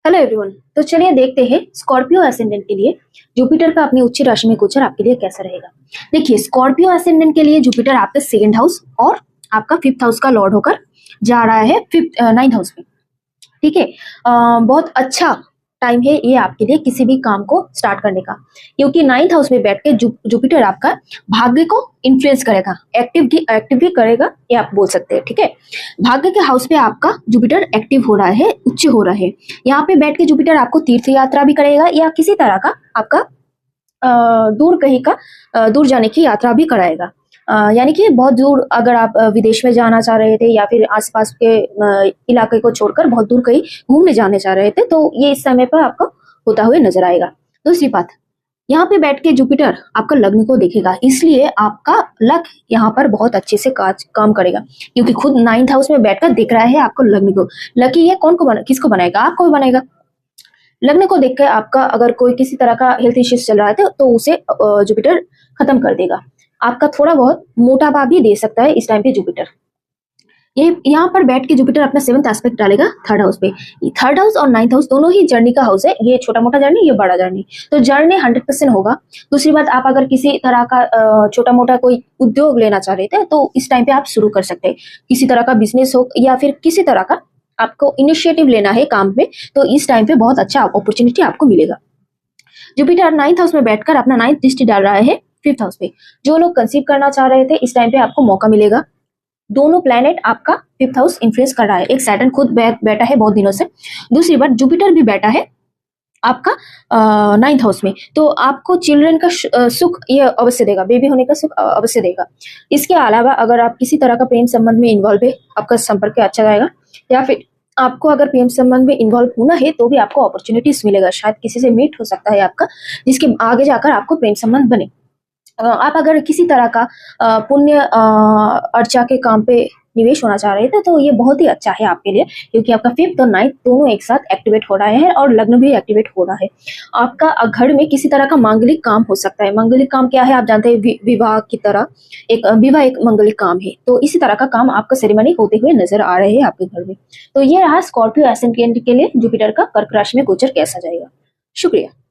Hello everyone. तो चलिए देखते हैं स्कॉर्पियो असेंडेंट के लिए जुपिटर का अपनी उच्च राशि में गोचर आपके लिए कैसा रहेगा। देखिए, स्कॉर्पियो असेंडेंट के लिए जुपिटर आपके सेकंड हाउस और आपका फिफ्थ हाउस का लॉर्ड होकर जा रहा है नाइन्थ हाउस में। ठीक है, बहुत अच्छा टाइम है ये आपके लिए किसी भी काम को स्टार्ट करने का, क्योंकि नाइन्थ हाउस में बैठ के जुपिटर आपका भाग्य को इन्फ्लुएंस करेगा, एक्टिव भी करेगा, ये आप बोल सकते हैं। ठीक है, भाग्य के हाउस पे आपका जुपिटर एक्टिव हो रहा है, उच्च हो रहा है। यहाँ पे बैठ के जुपिटर आपको तीर्थ यात्रा भी करेगा या किसी तरह का आपका दूर जाने की यात्रा भी कराएगा। यानी कि बहुत दूर, अगर आप विदेश में जाना चाह रहे थे या फिर आसपास के इलाके को छोड़कर बहुत दूर कहीं घूमने जाने चाह रहे थे, तो ये इस समय पर आपको होता हुए नजर आएगा। दूसरी बात, यहाँ पे बैठ के जुपिटर आपका लग्न को देखेगा, इसलिए आपका लक यहाँ पर बहुत अच्छे से काम करेगा, क्योंकि खुद नाइन्थ हाउस में बैठकर देख रहा है आपको लग्न को। लकी ये किसको बनाएगा? आपको बनाएगा। लग्न को देखकर आपका अगर कोई किसी तरह का हेल्थ इश्यूज चल रहा है तो उसे जुपिटर खत्म कर देगा। आपका थोड़ा बहुत मोटापा भी दे सकता है इस टाइम पे जुपिटर। ये यहाँ पर बैठ के जुपिटर अपना 7th एस्पेक्ट डालेगा थर्ड हाउस पे। थर्ड हाउस और नाइन्थ हाउस दोनों ही जर्नी का हाउस है, ये छोटा मोटा जर्नी, ये बड़ा जर्नी। तो जर्नी 100% होगा। दूसरी बात, आप अगर किसी तरह का छोटा मोटा कोई उद्योग लेना चाह रहे थे तो इस टाइम पे आप शुरू कर सकते हैं। किसी तरह का बिजनेस हो या फिर किसी तरह का आपको इनिशिएटिव लेना है काम में, तो इस टाइम पे बहुत अच्छा अपॉर्चुनिटी आपको मिलेगा। जुपिटर नाइन्थ हाउस में बैठकर अपना 9th दृष्टि डाल रहा है फिफ्थ हाउस पे। जो लोग कंसीव करना चाह रहे थे, इस टाइम पे आपको मौका मिलेगा। दोनों प्लैनेट आपका फिफ्थ हाउस इन्फ्लुएंस कर रहा है। एक सैटर्न खुद बैठा है बहुत दिनों से, दूसरी बार जुपिटर भी बैठा है आपका नाइन्थ हाउस में, तो आपको चिल्ड्रन का सुख ये अवश्य देगा, बेबी होने का सुख अवश्य देगा। इसके अलावा अगर आप किसी तरह का प्रेम संबंध में इन्वॉल्व है, आपका संपर्क अच्छा जाएगा, या फिर आपको अगर प्रेम संबंध में इन्वॉल्व होना है तो भी आपको अपॉर्चुनिटीज मिलेगा। शायद किसी से मीट हो सकता है आपका, जिसके आगे जाकर आपको प्रेम संबंध बने। आप अगर किसी तरह का पुण्य अर्चा के काम पे निवेश होना चाह रहे थे तो ये बहुत ही अच्छा है आपके लिए, क्योंकि आपका फिफ्थ और नाइन्थ दोनों एक साथ एक्टिवेट हो रहा है और लग्न भी एक्टिवेट हो रहा है। आपका घर में किसी तरह का मांगलिक काम हो सकता है। मांगलिक काम क्या है आप जानते हैं, विवाह की तरह विवाह एक मांगलिक काम है, तो इसी तरह का काम आपका सेरेमनी होते हुए नजर आ रहे हैं आपके घर में। तो ये रहा स्कॉर्पियो एसेंडेंट के लिए जुपिटर का कर्क राशि में गोचर कैसा जाएगा। शुक्रिया।